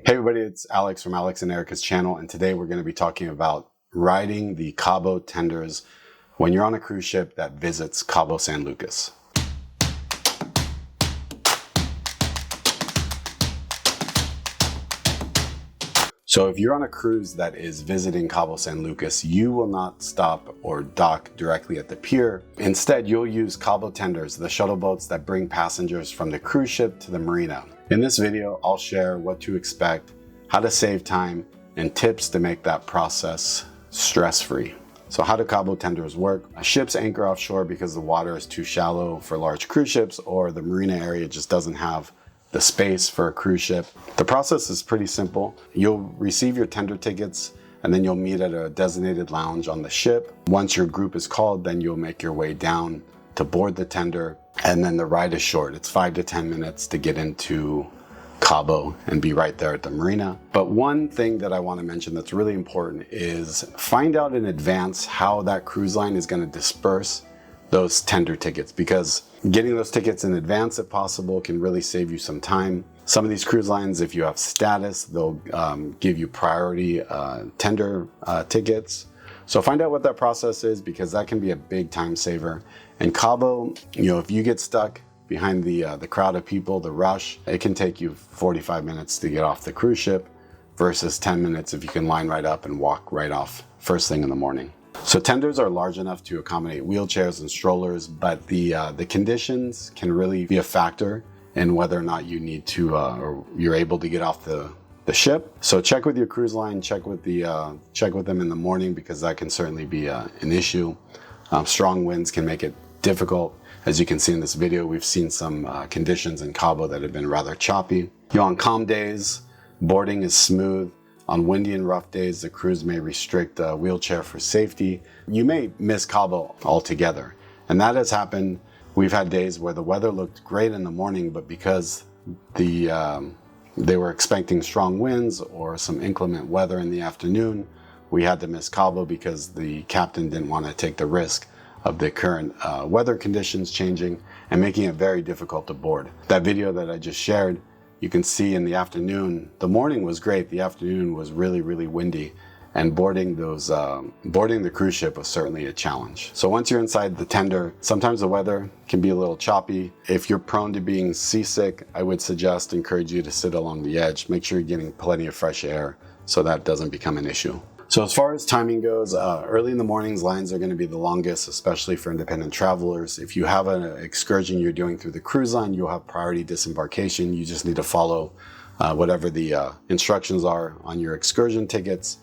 Hey everybody, it's Alex from Alex and Erika's channel, and today we're going to be talking about riding the Cabo Tenders when you're on a cruise ship that visits Cabo San Lucas. So if you're on a cruise that is visiting Cabo San Lucas, you will not stop or dock directly at the pier. Instead, you'll use Cabo Tenders, the shuttle boats that bring passengers from the cruise ship to the marina. In this video, I'll share what to expect, how to save time, and tips to make that process stress-free. So how do Cabo Tenders work? Ships anchor offshore because the water is too shallow for large cruise ships, or the marina area just doesn't have the space for a cruise ship. The process is pretty simple. You'll receive your tender tickets and then you'll meet at a designated lounge on the ship. Once your group is called, then you'll make your way down to board the tender, and then the ride is short. It's 5 to 10 minutes to get into Cabo and be right there at the marina. But one thing that I want to mention that's really important is find out in advance how that cruise line is going to disperse those tender tickets, because getting those tickets in advance, if possible, can really save you some time. Some of these cruise lines, if you have status, they'll give you priority tender tickets. So find out what that process is, because that can be a big time saver. And Cabo, if you get stuck behind the crowd of people, the rush, it can take you 45 minutes to get off the cruise ship versus 10 minutes if you can line right up and walk right off first thing in the morning. So tenders are large enough to accommodate wheelchairs and strollers, but the conditions can really be a factor in whether or not you need to or you're able to get off the ship. So check with your cruise line, check with them in the morning, because that can certainly be an issue. Strong winds can make it difficult. As you can see in this video, we've seen some conditions in Cabo that have been rather choppy. On calm days, boarding is smooth. On windy and rough days, the cruise may restrict a wheelchair for safety. You may miss Cabo altogether, and that has happened. We've had days where the weather looked great in the morning, but because they were expecting strong winds or some inclement weather in the afternoon, we had to miss Cabo because the captain didn't want to take the risk of the current weather conditions changing and making it very difficult to board. That video that I just shared, you can see in the afternoon, the morning was great, the afternoon was really, really windy, and boarding the cruise ship was certainly a challenge. So once you're inside the tender, sometimes the weather can be a little choppy. If you're prone to being seasick, I would encourage you to sit along the edge. Make sure you're getting plenty of fresh air so that doesn't become an issue. So as far as timing goes, early in the mornings, lines are going to be the longest, especially for independent travelers. If you have an excursion you're doing through the cruise line, you'll have priority disembarkation. You just need to follow whatever the instructions are on your excursion tickets.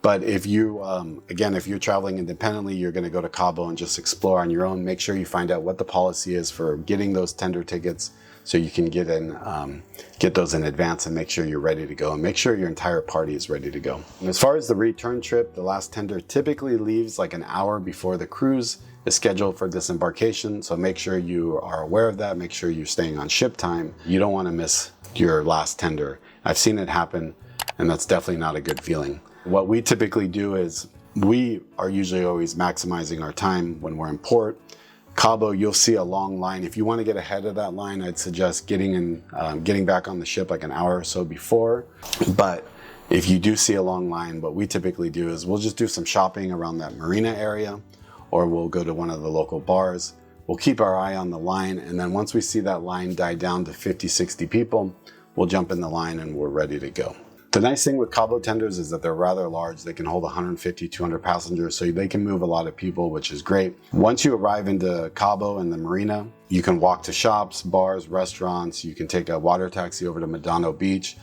But if if you're traveling independently, you're going to go to Cabo and just explore on your own. Make sure you find out what the policy is for getting those tender tickets, so you can get those in advance and make sure you're ready to go, and make sure your entire party is ready to go. And as far as the return trip, the last tender typically leaves like an hour before the cruise is scheduled for disembarkation. So make sure you are aware of that. Make sure you're staying on ship time. You don't want to miss your last tender. I've seen it happen, and that's definitely not a good feeling. What we typically do is we are usually always maximizing our time when we're in port. Cabo, you'll see a long line. If you want to get ahead of that line, I'd suggest getting back on the ship like an hour or so before. But if you do see a long line, what we typically do is we'll just do some shopping around that marina area, or we'll go to one of the local bars. We'll keep our eye on the line, and then once we see that line die down to 50, 60 people, we'll jump in the line and we're ready to go. The nice thing with Cabo Tenders is that they're rather large. They can hold 150, 200 passengers, so they can move a lot of people, which is great. Once you arrive into Cabo and the marina, you can walk to shops, bars, restaurants. You can take a water taxi over to Medano Beach.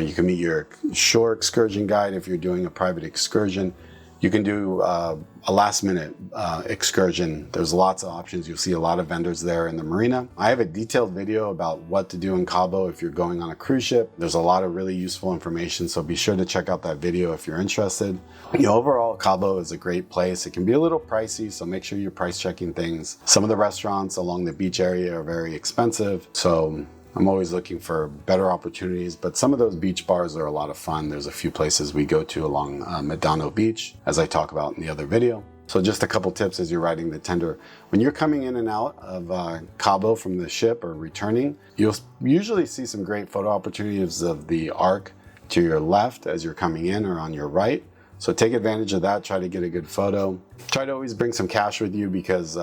You can meet your shore excursion guide if you're doing a private excursion. You can do a last minute excursion. There's lots of options. You'll see a lot of vendors there in the marina. I have a detailed video about what to do in Cabo if you're going on a cruise ship. There's a lot of really useful information, so be sure to check out that video if you're interested. Overall, Cabo is a great place. It can be a little pricey, so make sure you're price checking things. Some of the restaurants along the beach area are very expensive, so I'm always looking for better opportunities, but some of those beach bars are a lot of fun. There's a few places we go to along Medano Beach, as I talk about in the other video. So just a couple tips as you're riding the tender. When you're coming in and out of Cabo from the ship or returning, you'll usually see some great photo opportunities of the Arco to your left as you're coming in or on your right. So take advantage of that, try to get a good photo. Try to always bring some cash with you because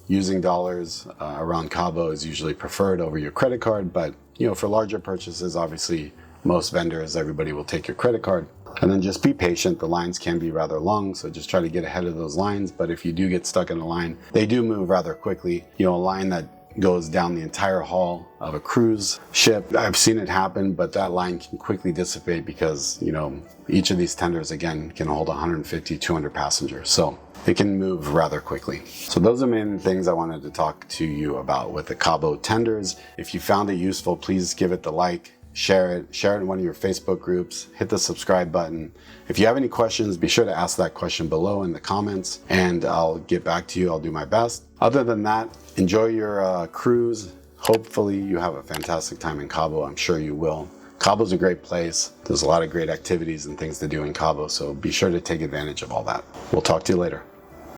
using dollars around Cabo is usually preferred over your credit card, but you know, for larger purchases, obviously most vendors, everybody will take your credit card. And then just be patient. The lines can be rather long, so just try to get ahead of those lines. But if you do get stuck in a line, they do move rather quickly. You know, a line that goes down the entire hull of a cruise ship, I've seen it happen, but that line can quickly dissipate because, you know, each of these tenders, again, can hold 150, 200 passengers. So it can move rather quickly. So those are the main things I wanted to talk to you about with the Cabo Tenders. If you found it useful, please give it the like. Share it in one of your Facebook groups, hit the subscribe button. If you have any questions, be sure to ask that question below in the comments and I'll get back to you. I'll do my best. Other than that, enjoy your cruise. Hopefully you have a fantastic time in Cabo. I'm sure you will. Cabo's a great place. There's a lot of great activities and things to do in Cabo, so be sure to take advantage of all that. We'll talk to you later.